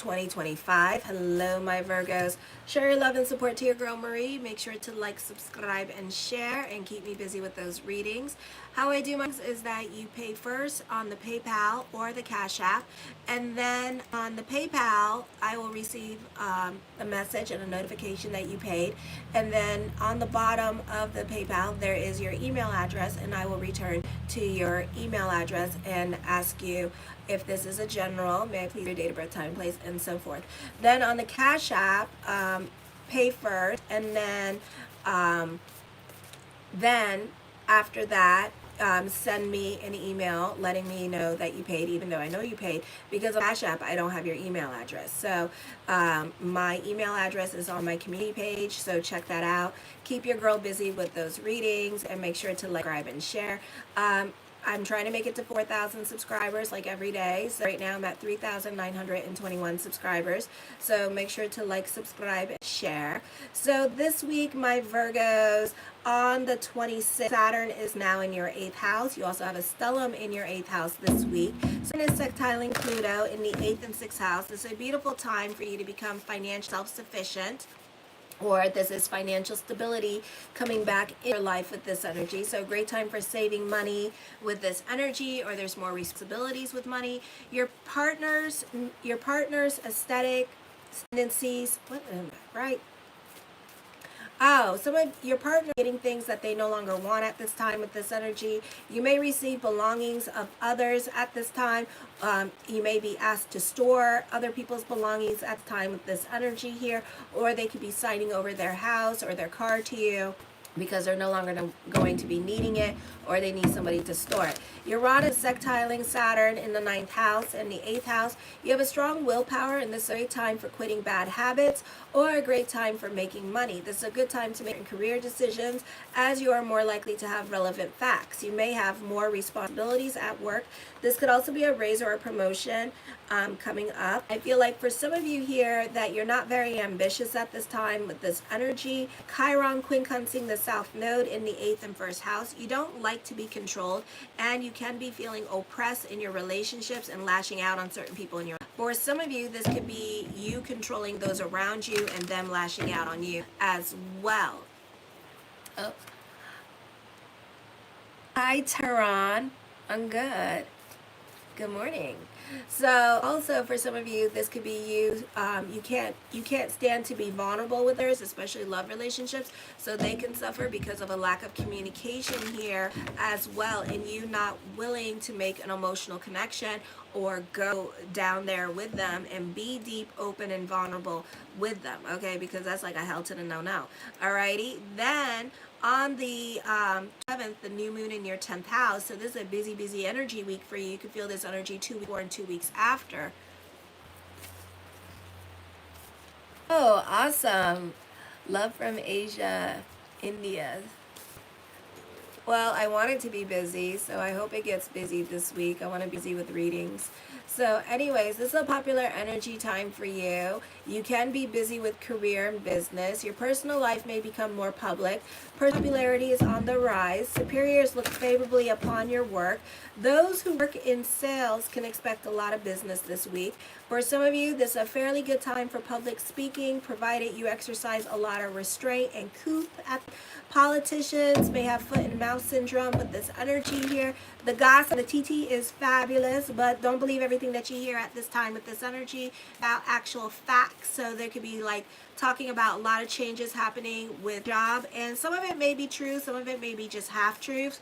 2025. Hello, my Virgos. Share your love and support to your girl Marie. Make sure to like, subscribe, and share, and keep me busy with those readings. How I do mine is that you pay first on the PayPal or the Cash App, and then on the PayPal, I will receive a message and a notification that you paid, and then on the bottom of the PayPal, there is your email address, and I will return to your email address and ask you if this is a general, may I please your date of birth, time, place, and so forth. Then on the Cash App, pay first, and then after that, send me an email letting me know that you paid, even though I know you paid, because on Cash App I don't have your email address. So my email address is on my community page, so check that out. Keep your girl busy with those readings, and make sure to like, subscribe, and share. I'm trying to make it to 4,000 subscribers like every day. So right now I'm at 3,921 subscribers. So make sure to like, subscribe, and share. So this week, my Virgos, on the 26th, Saturn is now in your 8th house. You also have a stellium in your 8th house this week. Saturn is sextiling Pluto in the 8th and 6th house. It's a beautiful time for you to become financially self-sufficient, or this is financial stability coming back in your life with this energy. So a great time for saving money with this energy, or there's more responsibilities with money. Your partner's aesthetic tendencies, right? Oh, some of your partner getting things that they no longer want at this time with this energy. You may receive belongings of others at this time. You may be asked to store other people's belongings at the time with this energy here, or they could be signing over their house or their car to you because they're no longer going to be needing it, or they need somebody to store it. Uranus is sextiling Saturn in the 9th house and the 8th house. You have a strong willpower, and this is a great time for quitting bad habits, or a great time for making money. This is a good time to make career decisions, as you are more likely to have relevant facts. You may have more responsibilities at work. This could also be a raise or a promotion coming up. I feel like for some of you here that you're not very ambitious at this time with this energy. Chiron quincunxing the South Node in the 8th and 1st house. You don't like to be controlled, and you can be feeling oppressed in your relationships and lashing out on certain people in your life. For some of you, this could be you controlling those around you and them lashing out on you as well. Oh. Hi, Tehran. I'm good. Good morning. So also for some of you, this could be you. You can't stand to be vulnerable with others, especially love relationships. So they can suffer because of a lack of communication here as well, and you not willing to make an emotional connection or go down there with them and be deep, open, and vulnerable with them. Okay, because that's like a hell to the no. Alrighty, then. On the 7th, the new moon in your 10th house. So this is a busy energy week for you. You can feel this energy 2 weeks before and 2 weeks after. Oh, awesome. Love from Asia, India. Well, I want it to be busy, so I hope it gets busy this week. I want to be busy with readings. So anyways, this is a popular energy time for you. You can be busy with career and business. Your personal life may become more public. Popularity is on the rise. Superiors look favorably upon your work. Those who work in sales can expect a lot of business this week. For some of you, this is a fairly good time for public speaking, provided you exercise a lot of restraint and couth. Politicians may have foot and mouth syndrome with this energy here. The gossip, the TT is fabulous, but don't believe everything that you hear at this time with this energy about actual facts. So there could be like talking about a lot of changes happening with job, and some of it may be true, some of it may be just half truths.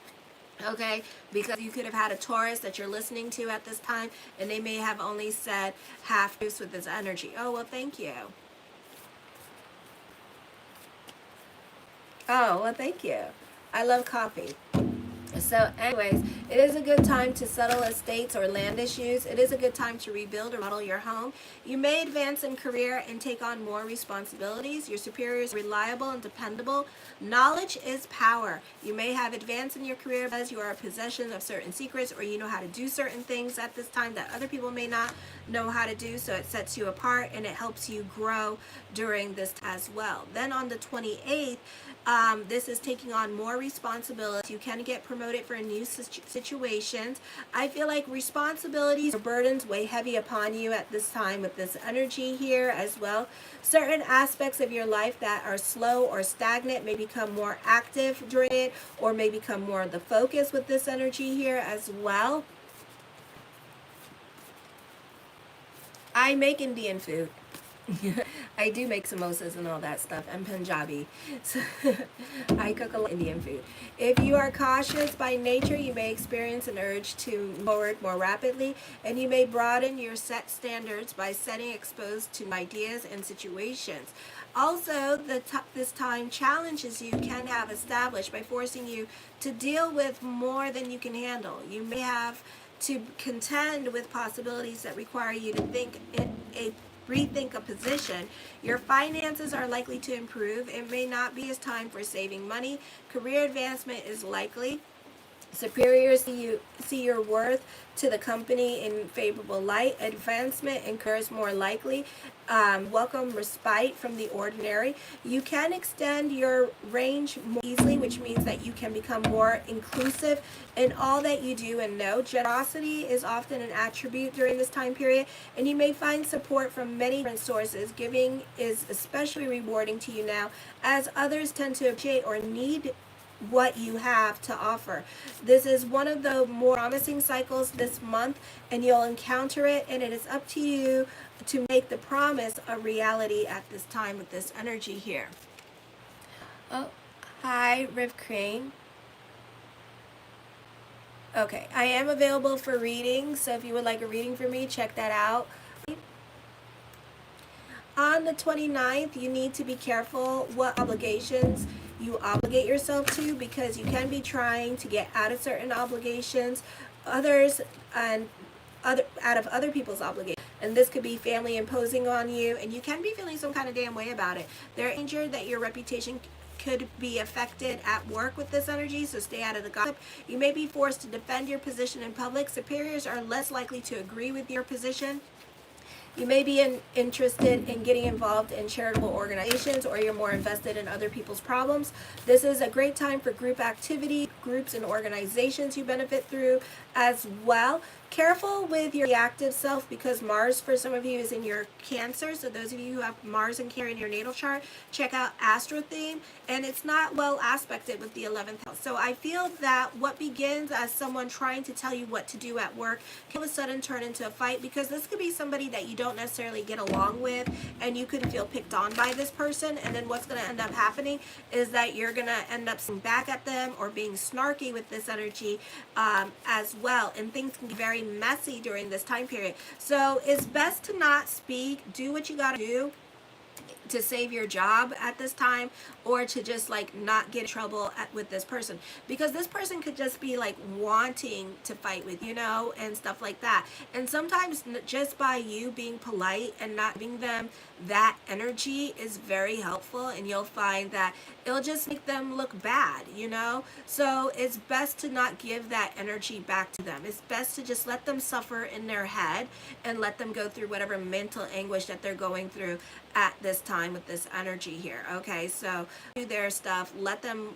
Okay, because you could have had a Taurus that you're listening to at this time, and they may have only said half truths with this energy. Oh, well, thank you. Oh, well, thank you. I love coffee. So anyways, it is a good time to settle estates or land issues. It is a good time to rebuild or model your home. You may advance in career and take on more responsibilities. Your superiors are reliable and dependable. Knowledge is power. You may have advanced in your career because you are a possession of certain secrets, or you know how to do certain things at this time that other people may not know how to do. So it sets you apart and it helps you grow during this as well. Then on the 28th, this is taking on more responsibility. You can get promoted promoted for new situations. I feel like responsibilities or burdens weigh heavy upon you at this time with this energy here as well. Certain aspects of your life that are slow or stagnant may become more active during it, or may become more the focus with this energy here as well. I make Indian food. I do make samosas and all that stuff. I'm Punjabi, so I cook a lot of Indian food. If you are cautious by nature, you may experience an urge to move forward more rapidly, and you may broaden your set standards by setting exposed to ideas and situations. Also, this time challenges you can have established by forcing you to deal with more than you can handle. You may have to contend with possibilities that require you to rethink a position. Your finances are likely to improve. It may not be as time for saving money. Career advancement is likely. Superiors see your worth to the company in favorable light. Advancement occurs more likely. Welcome respite from the ordinary. You can extend your range more easily, which means that you can become more inclusive in all that you do and know. Generosity is often an attribute during this time period, and you may find support from many different sources. Giving is especially rewarding to you now, as others tend to appreciate or need what you have to offer. This is one of the more promising cycles this month, and you'll encounter it, and it is up to you to make the promise a reality at this time with this energy here. Oh, hi, Riv Crane. Okay, I am available for readings, so if you would like a reading from me, check that out. On the 29th, you need to be careful what obligations you obligate yourself to, because you can be trying to get out of certain obligations, out of other people's obligations. And this could be family imposing on you, and you can be feeling some kind of damn way about it. There's danger that your reputation could be affected at work with this energy, so stay out of the gossip. You may be forced to defend your position in public. Superiors are less likely to agree with your position. You may be interested in getting involved in charitable organizations, or you're more invested in other people's problems. This is a great time for group activity, groups and organizations you benefit through as well. Careful with your reactive self, because Mars, for some of you, is in your Cancer. So those of you who have Mars and Cancer in your natal chart, check out Astro Theme, and it's not well aspected with the 11th house. So I feel that what begins as someone trying to tell you what to do at work can all of a sudden turn into a fight, because this could be somebody that you don't necessarily get along with, and you could feel picked on by this person. And then what's going to end up happening is that you're going to end up sitting back at them or being snarky with this energy as well, and things can be very messy during this time period. So it's best to not speak. Do what you got to do to save your job at this time, or to just like not get in trouble with this person, because this person could just be like wanting to fight with you know, and stuff like that. And sometimes just by you being polite and not giving them that energy is very helpful, and you'll find that it'll just make them look bad, you know. So it's best to not give that energy back to them. It's best to just let them suffer in their head and let them go through whatever mental anguish that they're going through at this time with this energy here. Okay, so do their stuff, let them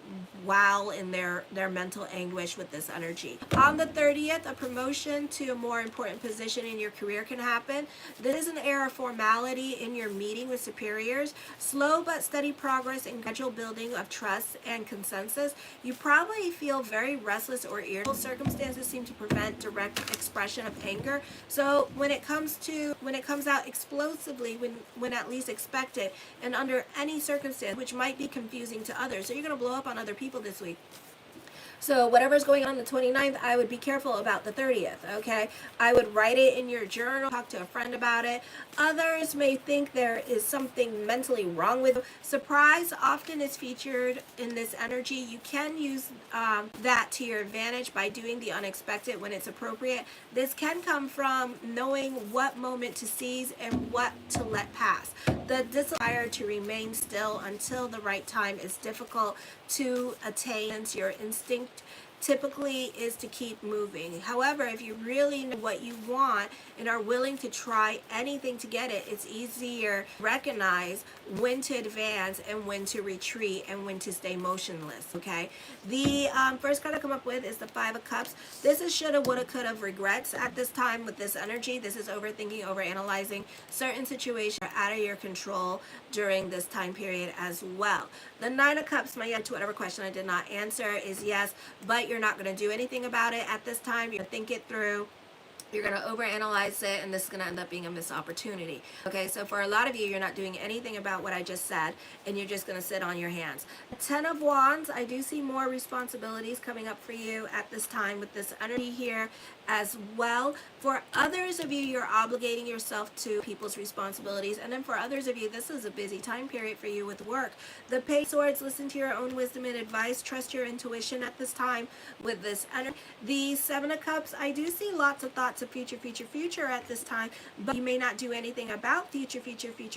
wow in their mental anguish with this energy. On the 30th, a promotion to a more important position in your career can happen. This is an era of formality in your meeting with superiors. Slow but steady progress and gradual building of trust and consensus. You probably feel very restless or irritable. Circumstances seem to prevent direct expression of anger. So when it comes out explosively, when at least expected, and under any circumstance, which might be confusing to others. So you're going to blow up on other people this week. So whatever's going on the 29th, I would be careful about the 30th, okay? I would write it in your journal, talk to a friend about it. Others may think there is something mentally wrong with you. Surprise often is featured in this energy. You can use that to your advantage by doing the unexpected when it's appropriate. This can come from knowing what moment to seize and what to let pass. The desire to remain still until the right time is difficult to attain. Your instinct typically is to keep moving. However, if you really know what you want and are willing to try anything to get it, it's easier to recognize when to advance and when to retreat and when to stay motionless, okay? The first card I come up with is the Five of Cups. This is shoulda, woulda, coulda regrets at this time with this energy. This is overthinking, overanalyzing. Certain situations are out of your control during this time period as well. The Nine of Cups, my answer to whatever question I did not answer is yes, but you're not going to do anything about it at this time. You're going to think it through. You're going to overanalyze it, and this is going to end up being a missed opportunity. Okay, so for a lot of you, you're not doing anything about what I just said, and you're just going to sit on your hands. Ten of Wands, I do see more responsibilities coming up for you at this time with this energy here as well. For others of you, you're obligating yourself to people's responsibilities, and then for others of you, this is a busy time period for you with work. The Page of Swords, listen to your own wisdom and advice. Trust your intuition at this time with this energy. The Seven of Cups, I do see lots of thoughts of future at this time, but you may not do anything about future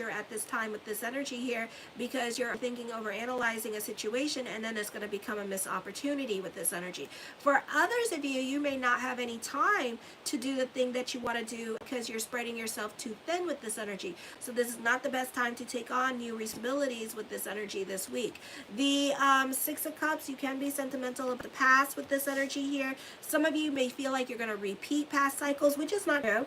at this time with this energy here because you're thinking over analyzing a situation, and then it's going to become a missed opportunity with this energy. For others of you, you may not have any time to do the thing that you want to do because you're spreading yourself too thin with this energy. So this is not the best time to take on new responsibilities with this energy this week. The Six of Cups, you can be sentimental of the past with this energy here. Some of you may feel like you're going to repeat past cycles, which is not true.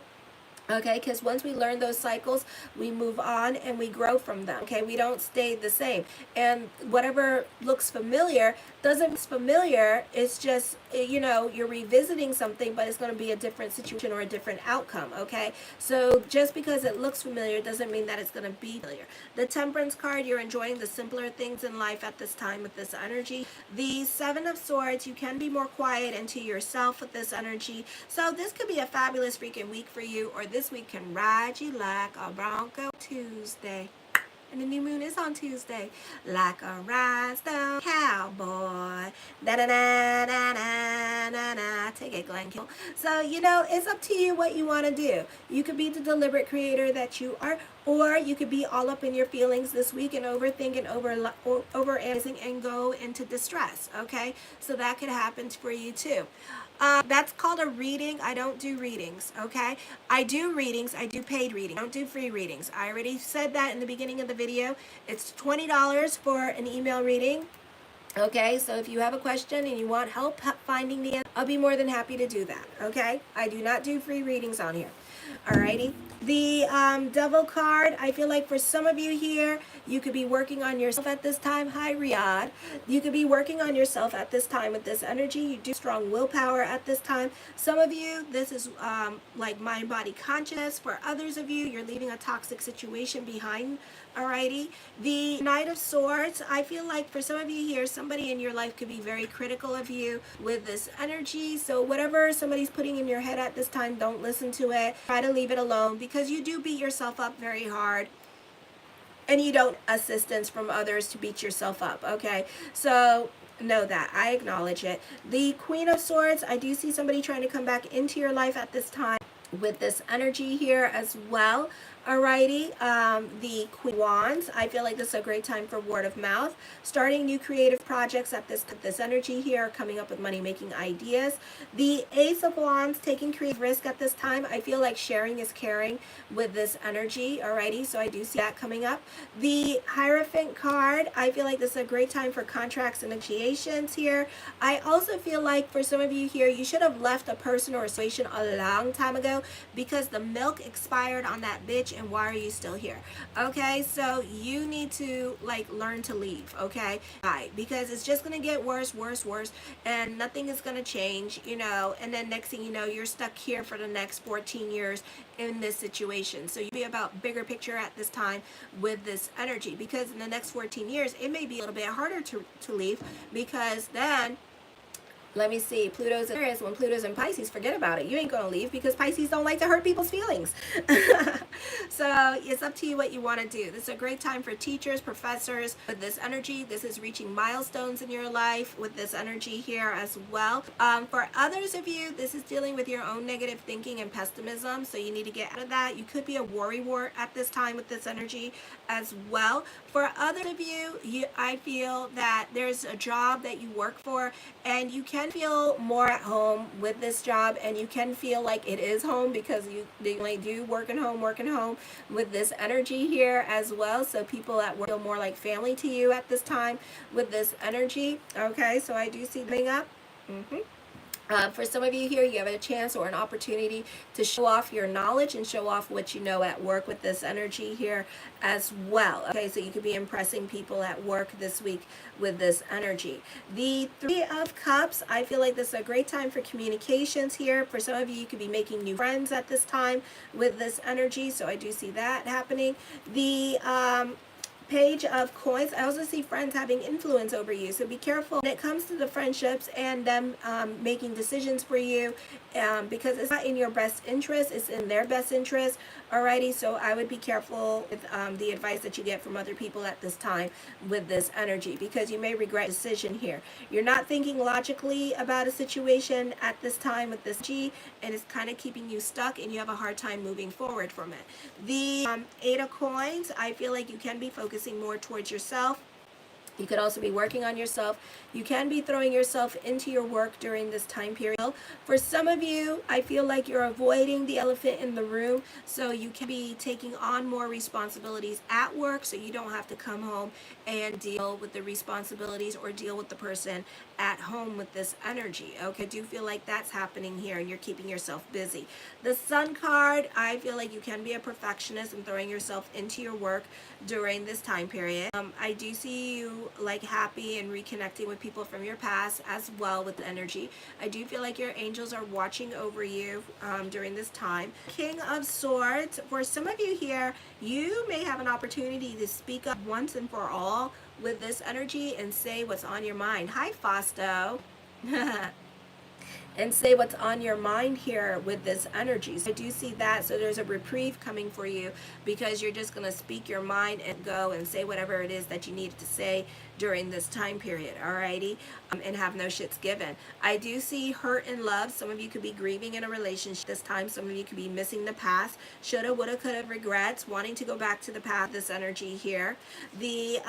Okay, because once we learn those cycles, we move on and we grow from them. Okay, we don't stay the same. And whatever looks familiar doesn't look familiar. It's just, you know, you're revisiting something, but it's going to be a different situation or a different outcome. Okay, so just because it looks familiar doesn't mean that it's going to be familiar. The Temperance card, you're enjoying the simpler things in life at this time with this energy. The Seven of Swords, you can be more quiet and to yourself with this energy. So this could be a fabulous freaking week for you, or this week can ride you like a Bronco Tuesday. And the new moon is on Tuesday. Like a rhinestone cowboy. Da-da-da-da-da-da-da. Take it, Glenn Kill. So, you know, it's up to you what you want to do. You could be the deliberate creator that you are, or you could be all up in your feelings this week and overthink and overanalyzing and go into distress, okay? So that could happen for you too. That's called a reading. I don't do readings, okay? I do readings. I do paid readings. I don't do free readings. I already said that in the beginning of the video. It's $20 for an email reading. Okay, so if you have a question and you want help finding the answer, I'll be more than happy to do that, okay? I do not do free readings on here. Alrighty. The Devil card, I feel like for some of you here, you could be working on yourself at this time. Hi, Riyadh. You could be working on yourself at this time with this energy. You do strong willpower at this time. Some of you, this is like mind, body, consciousness. For others of you, you're leaving a toxic situation behind. Alrighty. The Knight of Swords, I feel like for some of you here, somebody in your life could be very critical of you with this energy. So whatever somebody's putting in your head at this time, don't listen to it. Try to leave it alone because you do beat yourself up very hard. And you don't assistance from others to beat yourself up, okay? So know that. I acknowledge it. The Queen of Swords, I do see somebody trying to come back into your life at this time with this energy here as well. Alrighty, the Queen of Wands, I feel like this is a great time for word of mouth, starting new creative projects at this energy here, coming up with money-making ideas. The Ace of Wands, taking creative risk at this time. I feel like sharing is caring with this energy, alrighty, so I do see that coming up. The Hierophant card, I feel like this is a great time for contracts and negotiations here. I also feel like for some of you here, you should have left a person or a situation a long time ago because the milk expired on that bitch, and why are you still here? Okay, so you need to like learn to leave, okay? Right, because it's just gonna get worse, and nothing is gonna change, you know, and then next thing you know, you're stuck here for the next 14 years in this situation. So you be about bigger picture at this time with this energy, because in the next 14 years, it may be a little bit harder to leave, because then let me see, Pluto's in Aries. When Pluto's in Pisces, forget about it. You ain't going to leave because Pisces don't like to hurt people's feelings. So it's up to you what you want to do. This is a great time for teachers, professors with this energy. This is reaching milestones in your life with this energy here as well. For others of you, this is dealing with your own negative thinking and pessimism. So you need to get out of that. You could be a worrywart at this time with this energy as well. For others of you, I feel that there's a job that you work for and you can can feel more at home with this job, and you can feel like it is home because you only do working home with this energy here as well. So people at work feel more like family to you at this time with this energy. Okay, so I do see coming up. For some of you here, you have a chance or an opportunity to show off your knowledge and show off what you know at work with this energy here as well. Okay, so you could be impressing people at work this week with this energy. The Three of Cups, I feel like this is a great time for communications here. For some of you, you could be making new friends at this time with this energy, so I do see that happening. The Page of Coins, I also see friends having influence over you, so be careful when it comes to the friendships and them making decisions for you, because it's not in your best interest, it's in their best interest. Alrighty, so I would be careful with the advice that you get from other people at this time with this energy, because you may regret a decision here. You're not thinking logically about a situation at this time with this G, and it's kind of keeping you stuck, and you have a hard time moving forward from it. The Eight of Coins, I feel like you can be focusing more towards yourself. You could also be working on yourself. You can be throwing yourself into your work during this time period. For some of you, I feel like you're avoiding the elephant in the room, so you can be taking on more responsibilities at work, so you don't have to come home and deal with the responsibilities or deal with the person at home with this energy. Okay, I do feel like that's happening here, and you're keeping yourself busy. The Sun card, I feel like you can be a perfectionist and throwing yourself into your work during this time period. I do see you like happy and reconnecting with people from your past as well with the energy. I do feel like your angels are watching over you during this time. King of Swords, for some of you here, you may have an opportunity to speak up once and for all with this energy and say what's on your mind. Hi, Fausto. And say what's on your mind here with this energy. So I do see that. So there's a reprieve coming for you, because you're just going to speak your mind and go and say whatever it is that you needed to say during this time period. Alrighty, and have no shits given. I do see hurt and love. Some of you could be grieving in a relationship this time. Some of you could be missing the past, shoulda, woulda, coulda, regrets, wanting to go back to the past. This energy here. The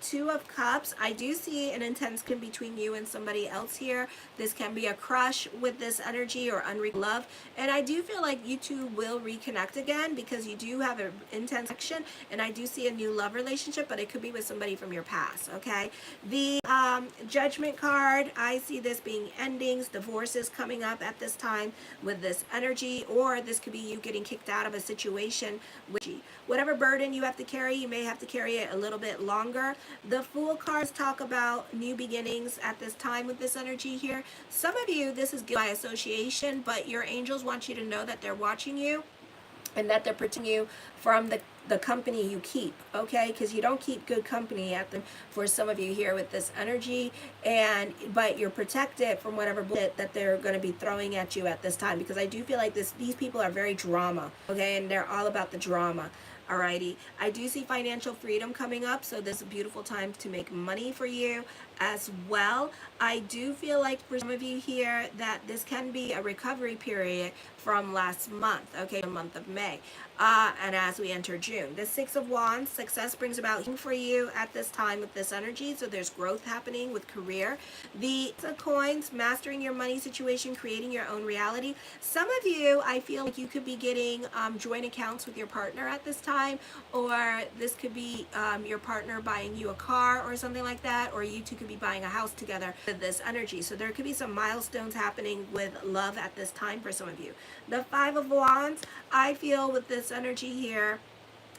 Two of Cups, I do see an intense connection between you and somebody else here. This can be a crush with this energy or unrequited love, and I do feel like you two will reconnect again, because you do have an intense connection, and I do see a new love relationship, but it could be with somebody from your past. Okay, the Judgment card, I see this being endings, divorces coming up at this time with this energy, or this could be you getting kicked out of a situation. Whatever burden you have to carry, you may have to carry it a little bit longer. The Fool cards talk about new beginnings at this time with this energy here. Some of you, this is by association, but your angels want you to know that they're watching you and that they're protecting you from the company you keep, okay? Because you don't keep good company at them, for some of you here with this energy, but you're protected from whatever bullshit that they're going to be throwing at you at this time, because I do feel like these people are very drama, okay? And they're all about the drama. Alrighty, I do see financial freedom coming up, so this is a beautiful time to make money for you as well. I do feel like for some of you here that this can be a recovery period from last month, okay, the month of May, and as we enter June. The Six of Wands, success brings about healing for you at this time with this energy, so there's growth happening with career. The Ace of Coins, mastering your money situation, creating your own reality. Some of you, I feel like you could be getting joint accounts with your partner at this time, or this could be your partner buying you a car or something like that, or you two could be buying a house together with this energy. So there could be some milestones happening with love at this time for some of you. The Five of Wands, I feel with this energy here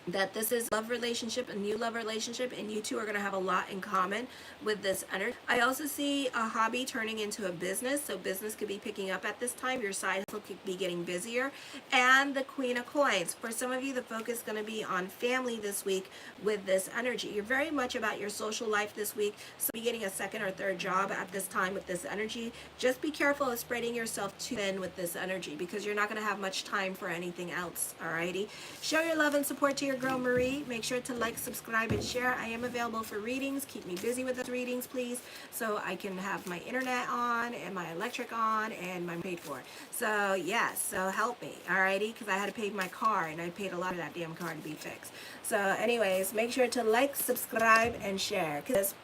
that this is a love relationship, a new love relationship, and you two are going to have a lot in common with this energy. I also see a hobby turning into a business, so business could be picking up at this time. Your side hustle could be getting busier. And the Queen of Coins. For some of you, the focus is going to be on family this week with this energy. You're very much about your social life this week, so be getting a second or third job at this time with this energy. Just be careful of spreading yourself too thin with this energy, because you're not going to have much time for anything else. Alrighty, show your love and support to your girl Marie. Make sure to like, subscribe, and share. I am available for readings. Keep me busy with those readings, please, so I can have my internet on and my electric on and my paid for. So yes, so help me, alrighty, because I had to pay my car, and I paid a lot of that damn car to be fixed. So anyways, make sure to like, subscribe, and share, because